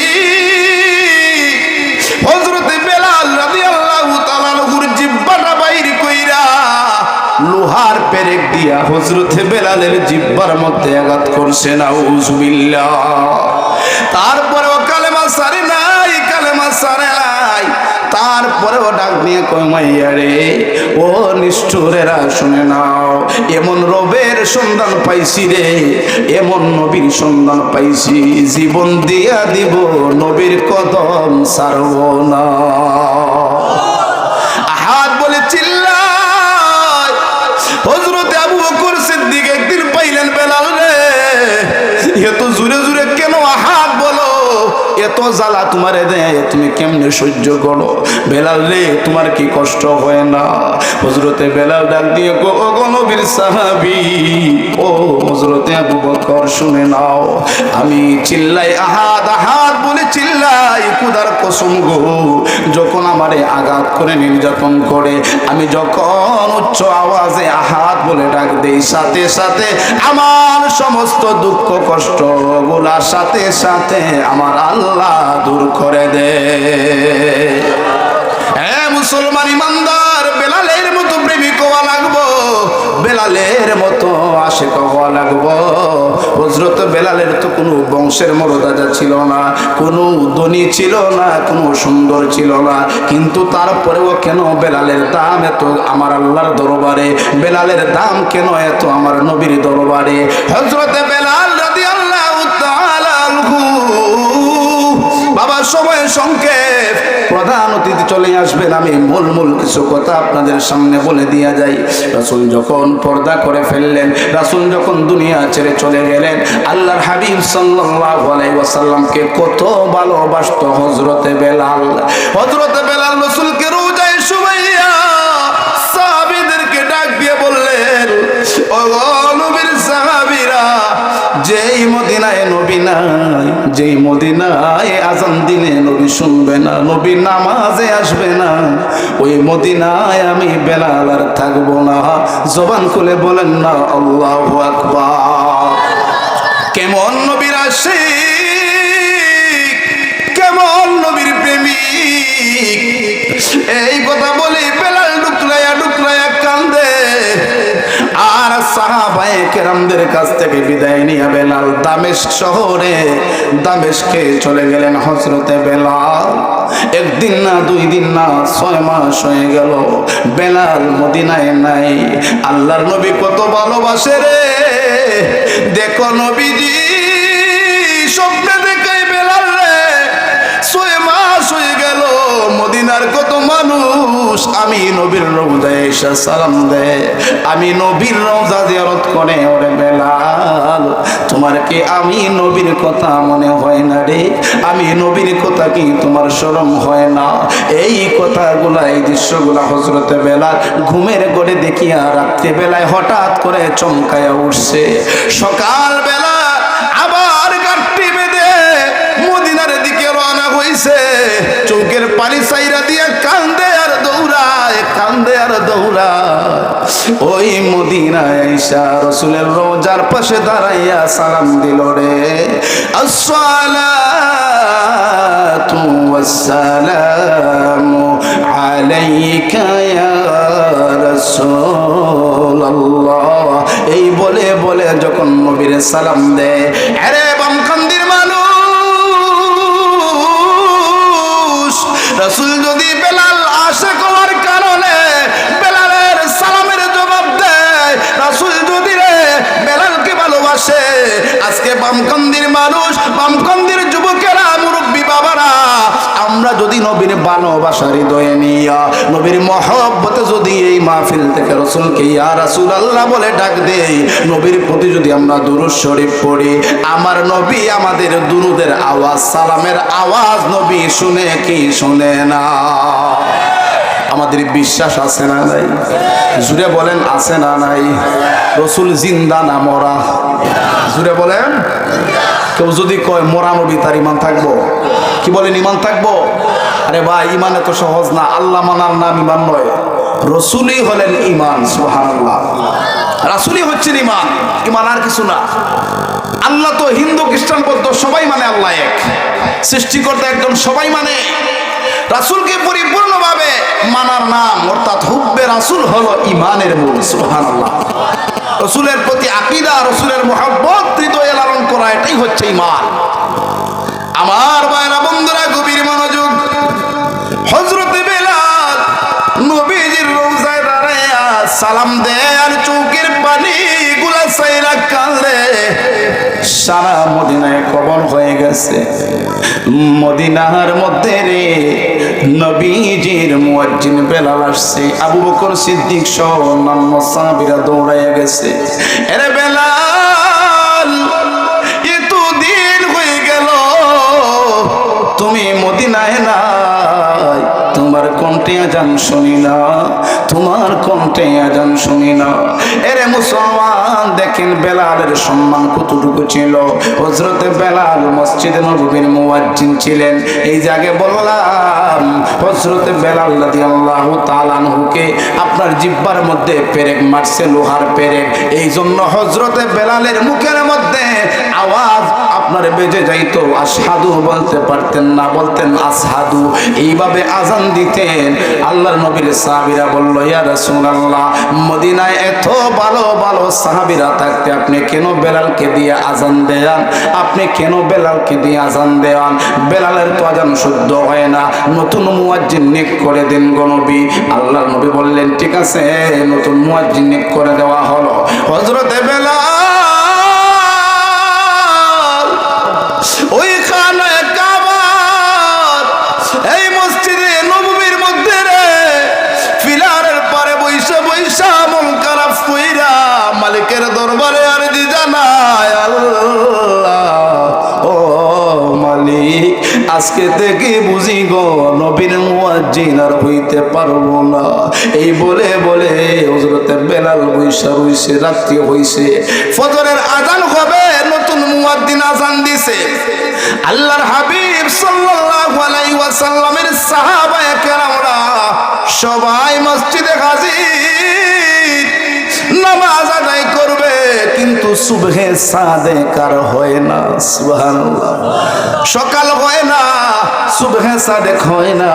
হযরতে বেলাল রাদিয়াল্লাহু তাআলা আনহুর জিহ্বাটা বাইর কইরা লোহার পেরেক দিয়া হযরতে বেলালের জিহ্বার মধ্যে আঘাত করছে, নাউজুবিল্লাহ। তারপরেও কালেমা ছাড়ে নাই, কালেমা ছাড়ে নাই। তারপরেও ডাক দিয়ে কয়, মাইয়া রে, ও নিষ্ঠুরেরা শুনে নাও, এমন রবের সন্ধান পাইছি রে, এমন নবীর সন্ধান পাইছি, জীবন দিয়া দিব, নবীর কদম ছাড়ব না। আহাদ বলে চিল্লায়। হযরতে আবু বকর সিদ্দিক একদিন পাইলেন, বেলাল রে, এত জোরে জোরে কেন আহাদ বলো, এত জ্বালা তোমারে দেয়, তুমি কেমনে সহ্য করো? বেলাল রে, তোমার কি কষ্ট হয় না? হযরতে বেলাল ডাক দিয়ে গো নবীর সাহাবী, ও হযরতে আবু বকর শুনে নাও, আমি চিল্লাই আহাদ আহাদ বলে চিল্লাই, খোদার কসম গো, যখন আমারে আঘাত করে নির্যাতন করে, আমি যখন উচ্চ আওয়াজে আহাদ বলে ডাক দেই, সাথে সাথে আমার সমস্ত দুঃখ কষ্ট গুলা সাথে সাথে আমার আল্লাহ দূর করে দে। হ্যাঁ মুসলমান ইমানদার, বেলালের মতো প্রেমিক হওয়া লাগবো, বেলালের মতো আশিক হওয়া লাগবো। হযরত বেলালের তো কোনো বংশের মর্যাদা ছিল না, কোনো ধনী ছিল না, কোনো সুন্দর ছিল না, কিন্তু তারপরেও কেন বেলালের দাম এত আমার আল্লাহর দরবারে? বেলালের দাম কেন এত আমার নবীর দরবারে? হযরত বেলাল রাদিয়াল্লাহু তাআলা আনহু, বাবা সময় সংক্ষেপ, প্রধান অতিথি চলে আসবেন, আমি মূল মূল কিছু কথা আপনাদের সামনে বলে দিয়া যাই। রাসূল যখন পর্দা করে ফেললেন, রাসূল যখন দুনিয়া ছেড়ে চলে গেলেন, আল্লাহর হাবিব সাল্লাল্লাহু আলাইহি ওয়াসাল্লামকে কত ভালোবাসতো হযরতে বেলাল। হযরতে বেলাল রাসূলকে রোজায় শুমাইয়া সাহাবীদেরকে ডাক দিয়ে বললেন, ও নবীর সাহাবীরা, যেই মদিনায় নবী নাই, যেই মদিনায় আজান দিলে নবী শুনবে না, নবী নামাজে আসবে না, ওই মদিনায় আমি বেলাল আর থাকবো না। জবান খুলে বলেন না আল্লাহু আকবার। কেমন নবীর আশিক, কেমন নবীর প্রেমিক, এই কথা বলি বেলাল ডুকরাইয়া ডুকরাইয়া কান্দে। আর কেরামদের কাছ থেকে বিদায় নিয়ে বেলাল দামেস্ক শহরে দামেস্কে চলে গেলেন হযরতে বেলাল। একদিন না, 2 দিন না, 6 মাস হয়ে গেল বেলাল মদিনায় নাই। আল্লাহর নবী কত ভালোবাসে রে, দেখো নবীজি স্বপ্নে দেখে বেলাল রে 6 মাস হয়ে গেল মদিনার কত মানুষ আমি নবীর রওজায় এসে সালাম দেয়, আমি নবীর রওজা জিয়ারত করে। ওরে বেলাল, তোমার কি আমি নবীর কথা মনে হয় না রে? আমি নবীর কথা কি তোমার শরম হয় না? এই কথাগুলা, এই দৃশ্যগুলা হযরতে বেলাল ঘুমের ঘরে দেখিয়া রাত্রিবেলায় হঠাৎ করে চমকায়া উঠছে। সকালবেলা আবার গাঁটটি বেঁধে মদিনার দিকে রওনা হইছে। চোখের পানি সাইরা দিয়ে কান্দে আর দৌড়ায়, কান্দে আর দৌড়ায়। ওই মদিনায় আইসা রাসূলের রওজার পাশে দাঁড়াইয়া সালাম দিল রে, আসসালাতু ওয়াসসালামু আলাইকা ইয়া রাসূলুল্লাহ। এই বলে বলে যখন নবীর সালাম দেয়, আরে বামখান্দির মানুষ, রাসূল যদি বেলাল আশিক হওয়ার কারণে বেলালের সালামের জবাব দেয়, রাসূল যদি রে বেলালকে ভালোবাসে, আজকে বামখান্দির মানুষ, বামখান্দির যুবকেরা, মুরব্বী বাবারা, আমরা যদি নবীর ভালোবাসা হৃদয়ে নিয়া নবীর মহব্বতে যদি এই মাহফিল থেকে রাসূলকে ইয়া রাসূলুল্লাহ বলে ডাক দেই, নবীর প্রতি যদি আমরা দুরূদ শরীফ পড়ি, আমার নবী আমাদের দুরূদের আওয়াজ, সালামের আওয়াজ নবী শুনে কি শুনে না? আমাদের বিশ্বাস আছে না নাই? জুড়ে বলেন আছে না নাই? রাসূল জিন্দা না মরা? জুড়ে বলেন। কেউ যদি কয় মরা নবী, তার ঈমান থাকবো? কি বলেন, ঈমান থাকবো? আরে ভাই, ঈমান এত সহজ না। আল্লাহ মানার নাম ঈমান নয়, রাসূলই হলেন ঈমান। সুবহানাল্লাহ, রাসূলই হচ্ছেন ঈমান, ঈমান আর কিছু না। আল্লাহ তো হিন্দু খ্রিস্টান বৌদ্ধ সবাই মানে আল্লাহ এক, সৃষ্টিকর্তা একজন, সবাই মানে। রাসূলকে পরিপূর্ণভাবে মানার নাম অর্থাৎ হুব্বে রাসূল হলো ঈমানের মূল। সুবহানাল্লাহ, রাসূলের প্রতি আকীদা, রাসূলের মহব্বত হৃদয়ে লালন করা, এটাই হচ্ছে ঈমান। আমার ভাইরা বন্ধুরা, গভীর মনোযোগ। হযরতে বেলাল নবীজির রওজায় দাঁড়ায়া সালাম দেয় আর চোখের পানি গুলা সাইরা কাঁদে। সারা মদিনায় কবর হয়ে গেছে। মদিনার মধ্যে রে নবীজির মুয়াজ্জিন বেলাল আসছে। আবু বকর সিদ্দিক সহ অন্যান্য সাহাবীরা দৌড়াইয়া গেছে। আরে বেলাল, এতদিন হয়ে গেল তুমি মদিনায় নাই, তোমার কণ্ঠে আজান শুনি না, তোমার কণ্ঠে আজান শুনি না। এরে মুসলমান, দেখেন বেলালের সম্মান কতটুকু ছিল। হযরতে বেলাল মসজিদে নববীর মুয়াজ্জিন ছিলেন। এই জায়গায় বললাম হযরতে বেলাল রাদিয়াল্লাহু তাআলা আনহুকে আপনার জিহ্বার মধ্যে পেরেক মারছে, লোহার পেরেক। এই জন্য হযরতে বেলালের মুখের মধ্যে আওয়াজ আপনার বেজে যাইতো, আশহাদু বলতে পারতেন না, বলতেন আসহাদু। এইভাবে আজান দিতেন। আল্লাহর নবীর সাহাবীরা বলল, ইয়া রাসূলুল্লাহ, মদিনায় এত ভালো ভালো সাহাবীরা থাকতে আপনি কেন বেলালকে দিয়ে আজান দেন? আপনি কেন বেলালকে দিয়ে আজান দেন? বেলালের তো আজান শুদ্ধ হয় না, নতুন মুয়াজ্জিন নিয়োগ করে দেন গো নবী। আল্লাহর নবী বললেন, ঠিক আছে, নতুন মুয়াজ্জিন নিয়োগ করে দেওয়া হলো। হযরতে বেলাল ওই খানায় কাবার, এই মসজিদে নববীর মধ্যে রে ফিলারের পারে বৈশা বৈশা মন খারাপ কইরা মালিকের দরবারে আরজি জানায়, আল্লাহ ও মালিক, আজকে থেকে বুঝি গো নবীর মুয়াজ্জিন আর হইতে পারবো না। এই বলে বলে হযরতে বেলাল বৈশা রইছে। রাত্রি হইছে, ফজরের আজান হবে, নতুন মুয়াজ্জিন আজান দিছে। আল্লাহর হাবিব সাল্লাল্লাহু আলাইহি ওয়াসাল্লামের সাহাবায়ে কেরামরা সবাই মসজিদে হাজির, নামাজ আদায় করবে, কিন্তু সুবহে সাদেক আর হয় না। সুবহানাল্লাহ, সকাল হয় না, সুবহে সাদেক হয় না।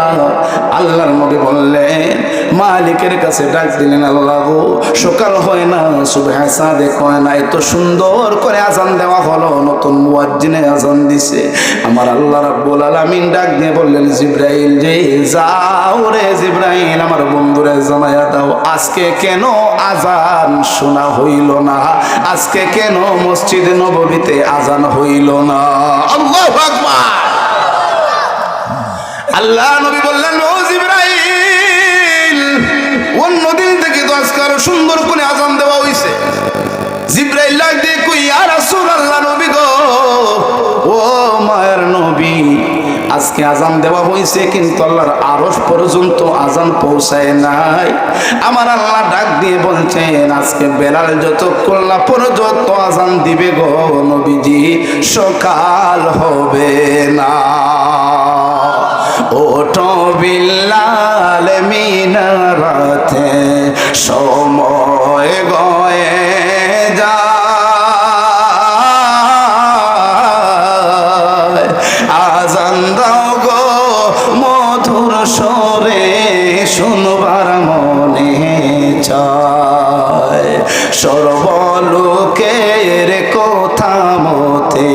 আল্লাহর নবী বললেন, মালিকের কাছে ডাক দিলেন, আল্লাহ গো সকাল হয় না, সুবহে সাদেক হয় না, এত সুন্দর করে আজান দেওয়া হলো, নতুন মুয়াজ্জিনে আজান দিছে। আমার আল্লাহ রাব্বুল আলামিন ডাক দিয়ে বললেন, জিবরাইল রে যাও রে জিবরাইল, আমার বন্ধুরে জানায়া দাও আজকে কেন আজান শোনা হইল না, আজকে কেন মসজিদে নববীতে আজান হইল না। আল্লাহু আকবার। আল্লাহ নবী বললেন, ও জিবরাইল, অন্যদিন থেকে তো আজকে আরো সুন্দর করে আজান দেওয়া হইছে। জিবরাইল ডাক দিয়ে কই, ইয়া রাসূলুল্লাহ, নবী গো, ও মায়ের নবী, আজকে আজান দেওয়া হয়েছে কিন্তু আল্লাহর আরশ পর্যন্ত আজান পৌঁছায় নাই। আমার আল্লাহ ডাক দিয়ে বলছেন, আজকে বেলাল যতক্ষণ না পর্যন্ত আজান দিবে গো নবীজি, সকাল হবে না। ওঠো বিল্লাল মিনারাতে, সময় গয়ে যায়, আজান দাও গো মধুর স্বরে, শুনবার মনে চায়। সর্বলোকের কথা মতে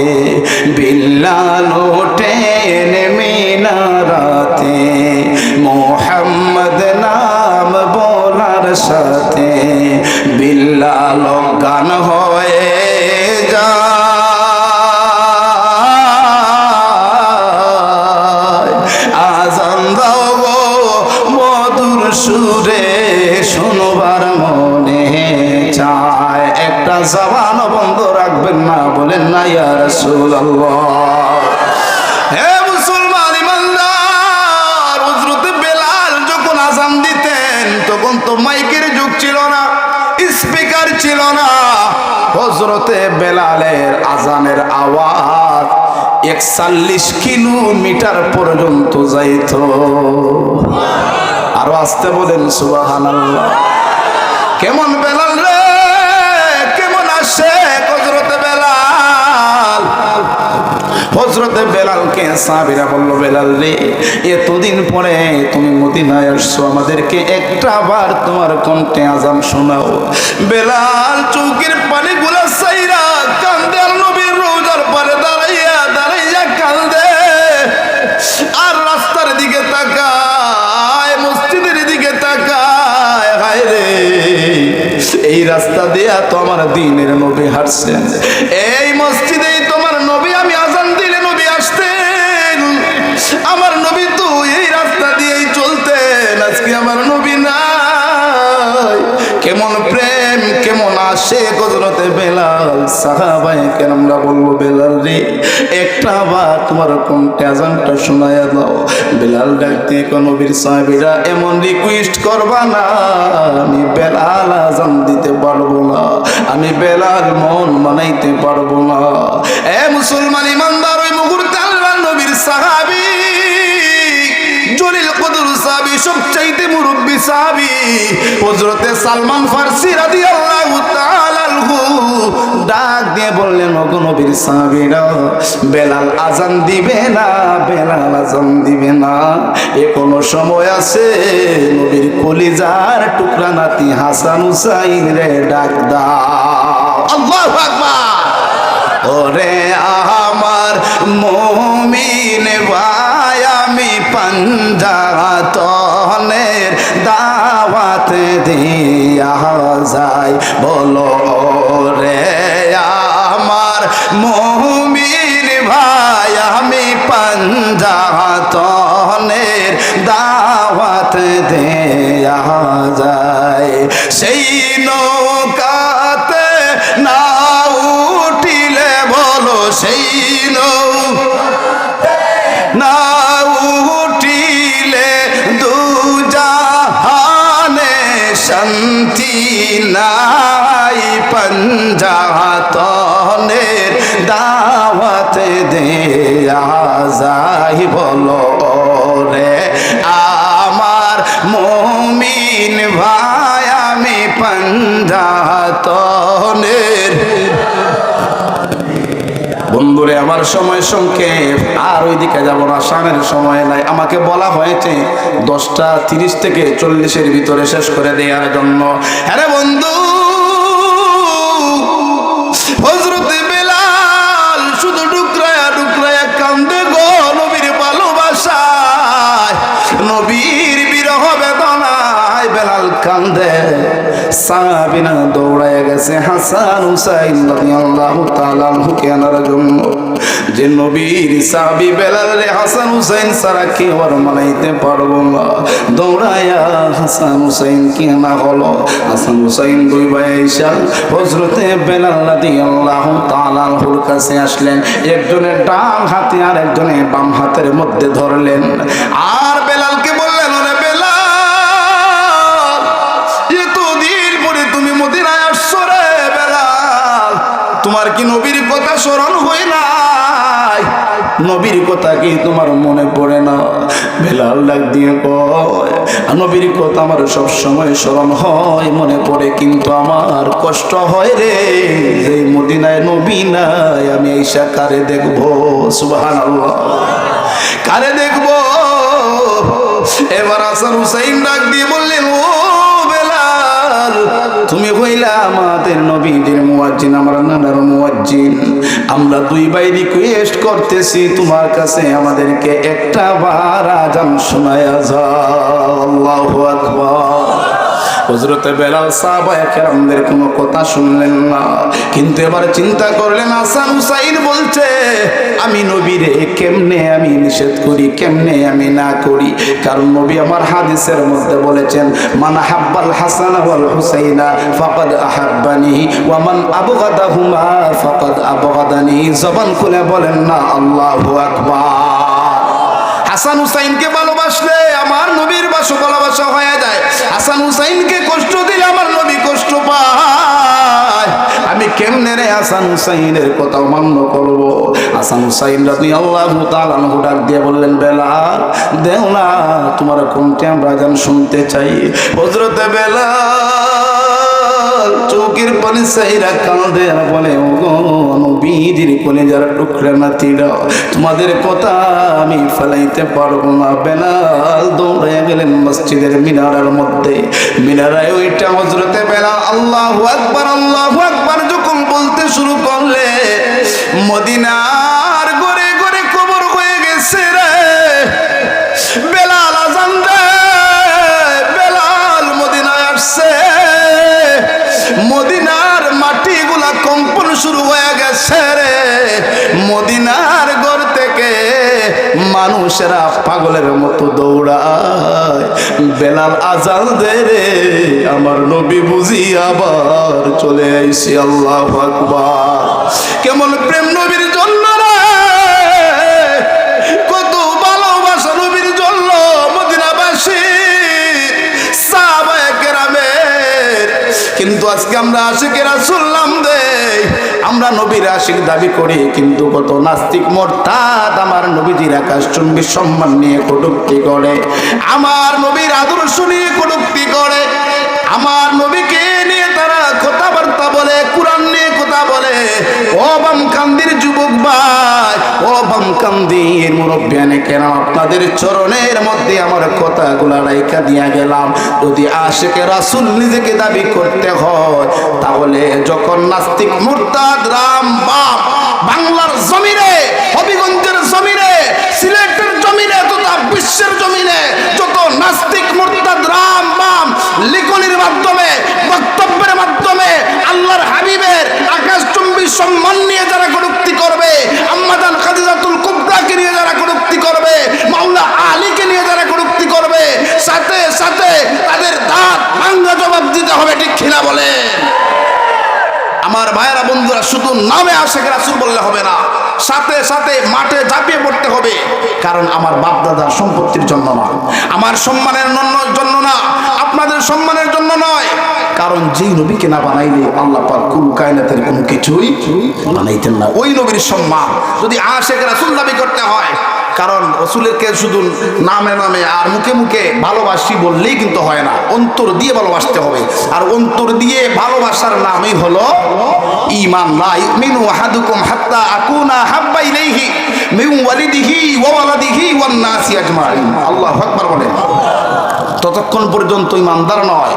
বিল্লাল ওঠেন মিনারাতে, মুহাম্মদ নাম বলার সাথে বিল্লাল গান হয়ে যায়। আজান দাও গো মধুর সুরে, শুনবার মনে চায়। একটা জবান বন্ধ রাখবেন না, বলেন না ইয়া রাসূলুল্লাহ। হে মুসলমান ইমানদার, হযরত বেলাল যখন আজান দিতেন তখন তো মাইকের যুগ ছিল না, স্পিকার ছিল না। হযরতে বেলালের আজানের আওয়াজ 41 কিলোমিটার পর্যন্ত যাইত। আরো আসতে বলেন সুবহানাল্লাহ। কেমন বেলাল রে, কেমন আসে হযরতে বেলাল। হযরতে বেলালকে সাহাবীরা বলল, বেলাল রে এতদিন পরে তুমি মদিনায় আসছো, আমাদেরকে একটা বার তোমার কণ্ঠে আজান শোনাও। বেলাল চৌকির পানিগুলা সাইরা কান্দে, আর নবীর রওজার পারে দাঁড়াইয়া দাঁড়াইয়া কান্দে, আর রাস্তার দিকে তাকায়, মসজিদের দিকে তাকায়। হায় রে, এই রাস্তা দিয়া তো আমার দ্বীনের নবী হাঁটছেন, এই মসজিদেই তোমার নবী, আমি আজান দিলে নবী আসতেন, আমার নবী তো এই রাস্তা দিয়েই চলতেন, আজকে আমার নবী নাই। কেমন প্রেম, কেমন আসে হযরতে বেলাল। সাহাবায়ে কেরামরা বলল, বেলাল রে একটা বার তোমার কণ্ঠে আজানটা শোনায়া দাও। বেলাল ডাকতে নবীর সাহাবীরা, এমন রিকোয়েস্ট করবা না, আমি বেলাল আজান দিতে পারবো না, আমি বেলাল মন মানাইতে পারবো না। এ মুসলমান ইমানদার, ওই মুহূর্তে আল্লাহর নবীর সাহাবী জলিল কদর সাহাবী, সবচাইতে মুরব্বী সাহাবী হযরতে সালমান ফারসি রাদিয়াল্লাহু তাআলা আনহু ডাক দিয়ে বললেন, ওগো নবীর সাহাবীরা, বেলাল আজান দিবে না, বেলাল আজান দিবে না, এখনো সময় আছে। নবীর কলিজার টুকরা নাতি হাসান হুসাইন রে ডাক দাও। আল্লাহু আকবার। ওরে আমার মুমিন ভাই, আমি পাঞ্জাতনের দাওয়াত দিয়া যাই, বলো রে আমার মুমিন ভাই, আমি পাঞ্জাতনের দাওয়াত দিয়া যাই। সেই নৌকাতে না উঠিলে, বলো সেই না উঠিলে দুজাহানে শান্তি নাই, পাঞ্জাতনের দাওয়াত দেয়া যাই, বলো রে আমার মুমিন ভাই, আমি পাঞ্জাতনের। বন্ধুরে আমার সময় সংক্ষেপ, আর ওইদিকে যাব না, সামনের সময় নাই। আমাকে বলা হয়েছে 10:30 থেকে 40-এর ভিতরে শেষ করে দেওয়ার জন্য। আরে বন্ধু, হযরতে বেলাল শুধু ডুকরায়া ডুকরায়া কান্দে গো নবীর ভালোবাসায়, নবীর বিরহ বেদনায় বেলাল কান্দে। সাহাবীরা দৌড়ায় গেছে হাসান হুসাইন রাদিয়াল্লাহু তাআলা আনহুকে আনার জন্য। যে নবীর সাহাবী বেলাল রে হাসান হুসাইন ছাড়া কেউ আর মানাইতে পারবো না। দৌড়ায়া হাসান হুসাইন কে না হলো। হাসান হুসাইন দুই ভাই আইসা হযরতে বেলাল রাদিয়াল্লাহু তাআলা আনহুর কাছে আসলেন। একজনের ডান হাতে আর একজনের বাম হাতের মধ্যে ধরলেন, আর বেলালকে বললেন, ওরে বেলাল, এতদিন পরে তুমি মদিনায় আসছো রে বেলাল, তোমার কি নবীর কথা স্মরণ হয় না? নবীর কথা কি তোমার মনে পড়ে না? বেলাল ডাক দিয়ে কয়, নবীর কথা আমার সব সময় স্মরণ হয়, মনে পড়ে, কিন্তু আমার কষ্ট হয় রে, যে মদিনায় নবী নাই, আমি আইসা কারে দেখবো? সুবহানাল্লাহ, কারে দেখবো? এবার হাসান হুসাইন ডাক দিয়ে বললেন, ও বেলাল, তুমি হইলা আমাদের নবীদের মুয়াজ্জিন, আমার নানার মুয়াজ্জিন। আমরা দুই ভাই রিকোয়েস্ট করতেছি তোমার কাছে, আমাদেরকে একটা বার আযান শোনায়া যাও। আল্লাহু আকবার। হযরতে বেলাল সাহাবায়ে কেরামদের কোনো কথা শুনলেন না, কিন্তু এবার চিন্তা করলেন, হাসান হুসাইন বলছে, আমি নবীরে কেমনে আমি নিষেধ করি, কেমনে আমি না করি? কারণ নবী আমার হাদিসের মধ্যে বলেছেন, মান হাব্বাল হাসান ওয়াল হুসাইনা ফাকাদ আহাব্বানি ওয়া মান আবগাদাহুমা ফাকাদ আবগাদানি। জবান খুলে বলেন না আল্লাহু আকবার। হাসান হুসাইনকে ভালোবাসলে আমার নবীর ভালোবাসা হয়ে যায়। হাসান হুসাইনকে কষ্ট দিলে আমার নবী কষ্ট পায়। আমি কেমনে রে হাসান হুসাইনের কথা মান্য করব? হাসান হুসাইন রাদিয়াল্লাহু তাআলা আনহু ডাক দিয়ে বললেন, বেলাল দেও না, তোমার কোনটা আমরা আযান শুনতে চাই। হযরতে বেলাল চৌকির পানি চাইরা কাঁদে আর বলে, ওগো নবীজির কলিজার টুকরা নাতিরা, তোমাদের কথা আমি ফেলাইতে পারবো না। বেলাল দৌড়ে গেলেন মসজিদের মিনারের মধ্যে। মিনারায় ওইটা হযরতে বেলাল আল্লাহু আকবার আল্লাহু আকবার যখন বলতে শুরু করলে, মদিনার ঘরে ঘরে খবর হয়ে গেছে রে, বেলাল আযান দে, বেলাল মদিনায় আসছে। মদিনার মাটিগুলা কম্পন শুরু হয়ে গেছে রে। মদিনার ঘর থেকে মানুষেরা পাগলের মতো দৌড়ায়, বেলাল আযান দে রে, আমার নবী বুঝি আবার চলে আইছে। আল্লাহু আকবার। কেমন প্রেম নবীর জন্য রে, কত ভালোবাসা নবীর জন্য মদিনাবাসী সাহাবায়ে কেরামের। কিন্তু আজকে আমরা আশিকে রাসূল নাম দেই, আমরা নবীর আশিক দাবি করি, কিন্তু কত নাস্তিক মুরতাদ আমার নবীজির আকাশচুম্বী সম্মান নিয়ে কটূক্তি করে, আমার নবীর আদর্শ নিয়ে কটূক্তি করে, আমার নবীকে নিয়ে তারা কথাবার্তা বলে, কোরআন নিয়ে কথা বলে। ও বামকান্দির যুবক ভাই, ও বামকান্দির মুরব্বিয়ানে কেন, আপনাদের চরণের মধ্যে আমার কথাগুলা রাইখা দিয়া গেলাম। যদি আশিকে রাসূল নিজেকে দাবি করতে হয়, তাহলে যখন নাস্তিক মুরতাদ রাম বাপ বাংলার জমিনে, হবিগঞ্জের জমিনে, সিলেটের জমিনে তথা বিশ্বের জমিনে যত নাস্তিক মুরতাদ রাম বাম লিখনির মাধ্যমে, বক্তব্যের মাধ্যমে আল্লাহর হাবিবের আকাশচুম্বী সম্মান নিয়ে যারা কটূক্তি করবে, আম্মাজান খাদিজাতুল কুবরাকে নিয়ে যারা কটূক্তি করবে, মাওলা আলীকে নিয়ে যারা কটূক্তি করবে, সাথে সাথে তাদের দাঁত ভাঙা জবাব দিতে হবে। ঠিক কিনা বলে? আমার ভাইয়েরা বন্ধুরা, শুধু নামে আশিক রাসূল বললে হবে না, সাথে সাথে মাঠে ঝাঁপিয়ে পড়তে হবে। কারণ আমার বাপ দাদার সম্পত্তির জন্য না, আমার সম্মানের জন্য না, আপনাদের সম্মানের জন্য নয়। কারণ যেই নবীকে না বানাইলে আল্লাহ পাক কুল কায়নাতের কোনো কিছুই বানাইতেন না। ওই নবীর সম্মান যদি আশিক রাসূল দাবি করতে হয়, কারণ রসুলকে শুধু নামে নামে আর মুখে মুখে ভালোবাসি বললেই কিন্তু হয় না, অন্তর দিয়ে ভালোবাসতে হবে। আর অন্তর দিয়ে ভালোবাসার নামই হলো ঈমান। লা ইউমিনু আহাদুকুম হাত্তা আকুনা হাব্বা ইলাইহি মিন ওয়ালিদিহি ওয়া ওয়ালাদিহি ওয়ান নাসি আজমাইন। আল্লাহু আকবার বলেন। ততক্ষণ পর্যন্ত ঈমানদার নয়,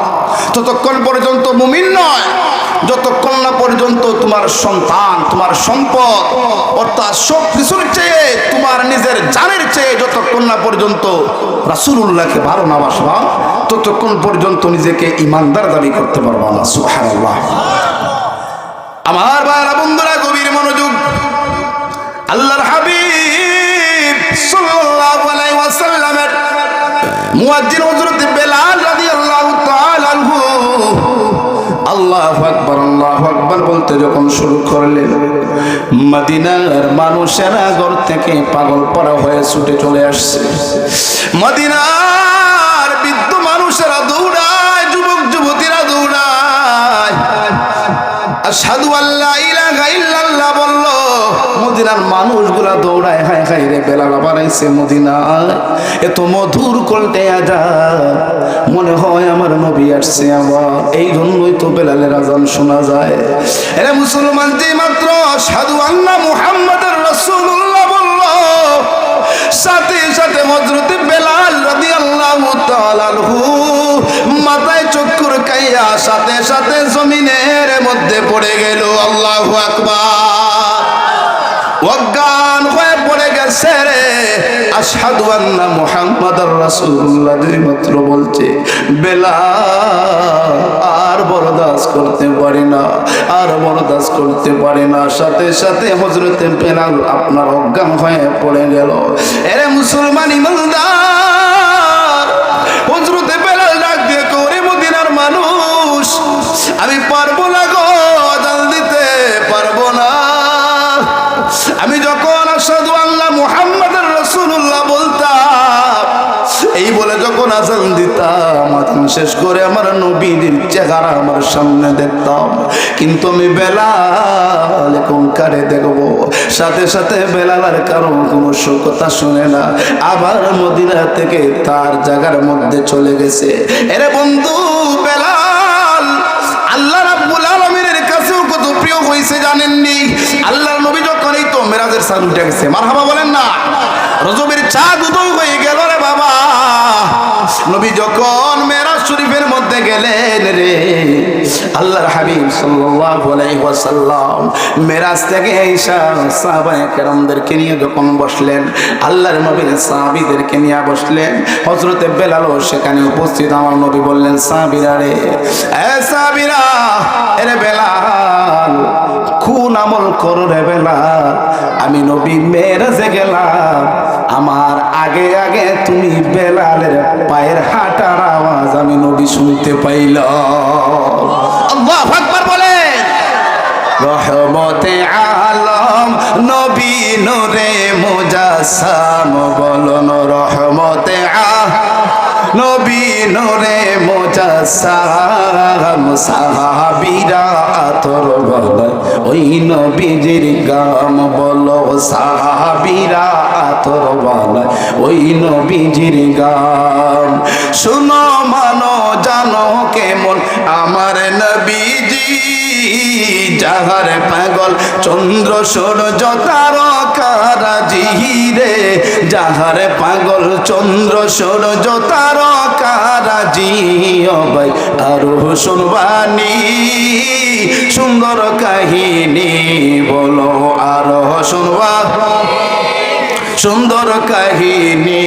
ততক্ষণ পর্যন্ত মুমিন নয়, যতক্ষণ না পর্যন্ত তোমার সন্তান, তোমার সম্পদ, অর্থাৎ সব কিছুর চেয়ে তোমার নিজের জানের চেয়ে যতক্ষণ না পর্যন্ত রাসূলুল্লাহকে ভালো না বাসবা, ততক্ষণ পর্যন্ত নিজেকে ঈমানদার দাবি করতে পারবা না। সুবহানাল্লাহ। আমার ভাইরা বন্ধুরা, গভীর মনোযোগ। আল্লাহর হাবিব সাল্লাল্লাহু আলাইহি ওয়াসাল্লামের মুয়াজ্জিন হযরত বেলাল রাদিয়াল্লাহু তাআলা আনহু আল্লাহু আকবার আল্লাহু আকবার বলতে যখন শুরু করলেন, মদিনার মানুষেরা ঘর থেকে পাগল পারা হয়ে ছুটে চলে আসছে। মদিনার বৃদ্ধ মানুষেরা দৌড়ায়, যুবক যুবতীরা দৌড়ায়, আশহাদু আল্লা ইলাহা ইল্লাল্লাহ বলল। মদিনার মানুষগুলা দৌড়ায়, হায় হায় রে, বেলাল আবার আইছে মদিনায়, এত মধুর কণ্ঠে আজান, মনে হয় আমার নবী আসছে আবার। এই জন্যই তো বেলালের আজান শোনা যায়। এরে মুসলমান, যে মাত্র আশহাদু আন্না মুহাম্মাদুর রাসূলুল্লাহ বলল, সাথে সাথে হযরত বেলাল রাদিয়াল্লাহু তাআলা আনহু মাথায় চক্কর খাইয়া সাথে সাথে জমিনের মধ্যে পড়ে গেল। আল্লাহু আকবার। অজ্ঞান হয়ে পড়ে গেছে রে। আশহাদু আন্না মুহাম্মাদুর রাসূলুল্লাহ মাত্র বলছে, বেলাল আর বরদাস্ত করতে পারি না, আর বরদাস্ত করতে পারি না। সাথে সাথে হযরত বেলাল আপনার অজ্ঞান হয়ে পড়ে গেল। এরে মুসলমান ইমানদার, হযরত বেলাল ডাক দিয়ে করে, মদিনার মানুষ, আমি পারবো না গো, আযান দিতে পারবো না। আমি যখন আশহাদু আল্লা মুহাম্মাদুর রাসূলুল্লাহ বলতাম, এই বলে যখন আযান দিতাম, আযান শেষ করে আমার নবীর চেহারা আমার সামনে দেখতাম, কিন্তু আমি বেলাল কোন কারে দেখবো। সাথে সাথে বেলাল আর কারো কোনো কথা শুনে না, আবার মদিনা থেকে তার জায়গার মধ্যে চলে গেছে। এরে বন্ধু, বেলাল আল্লাহ রাব্বুল আলামিনের কাছেও কত প্রিয় হয়েছে জানেননি? আল্লাহর নবী যখন এই তো মেরাজের চাঁদ উঠে গেছে, মারহাবা বলেন না, রজবের চাঁদ উদয় হয়ে গেল রে বাবা। নবী যখন মেরাজ শরীফের মধ্যে গেলেন রে, আল্লাহর হাবিব সাল্লাল্লাহু আলাইহি ওয়াসাল্লাম মেরাজ থেকে আয়েশা সাহাবায়ে কেরামদেরকে নিয়ে যখন বসলেন, আল্লাহর নবীর সাহাবীদেরকে নিয়ে বসলেন, হযরত বেলালও সেখানে উপস্থিত। আমার নবী বললেন, সাহাবীরা রে, এ সাহাবীরা, এরে বেলাল কোন আমল করো রে বেলাল, আমি নবী মেরাজে গেলাম, আমার আগে আগে তুমি বেলালের পায়ের হাঁটার আওয়াজ আমি নবী শুনতে পাইলাম। আল্লাহু আকবার বলেন। রহমতে আলম নবী নূরে মুজাসসাম, বলুন রহমতে নবী নূরে মুজাসসাম। সাহাবীরা আতর বলে ওই নবীজির গাম, বলো সাহাবীরা আতর বলে ওই নবীজির গাম। শুনো মানো জানো কেমন আমার নবীজি, যাহার পাগল চন্দ্র সূর্য তারকারাজি রে, যাহার পাগল চন্দ্র সূর্য তারকারাজি। ও ভাই আরো শুনবানি সুন্দর কাহিনী, বলো আরো শুনবা সুন্দর কাহিনী।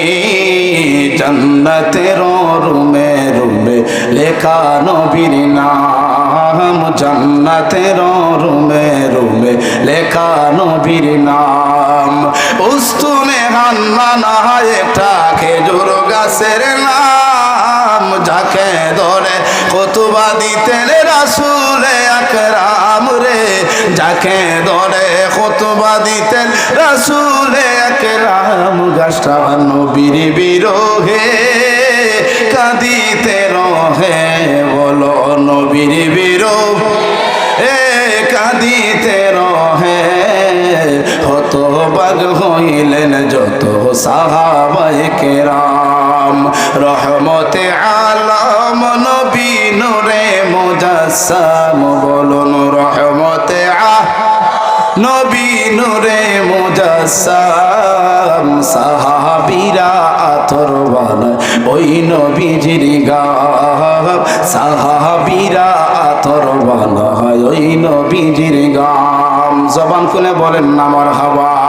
জান্নাতের রুমে রুমে লেখা নবীর নাম, জান্নাতের রুমে রুমে লেখা নবীর নাম। উস্তুনে হান্নানা একটা খেজুর গাছের নাম, যাকে ধরে খুতবা দিতেন রাসূল আকরাম রে, যাকে ধরে খুতবা দিতেন রাসূল আকরাম। গাছটা নবীর বিরহে কাঁদিতে রহে, বলো নবীর বিরহে কাঁদিতে রহে। হতবাগ হইলেন যত সাহাবায়ে কেরাম। রহমতে আলম নবী নূরে মুজাসসাম, বলুন রহমতে নবী নূরে মুজাসসাম। সাহাবীরা আতর বানায় ওই নবীজির গাম, সাহাবীরা আতর বানায় ওই নবীজির গাম। জবান খুলে বলেন না মারহাবা।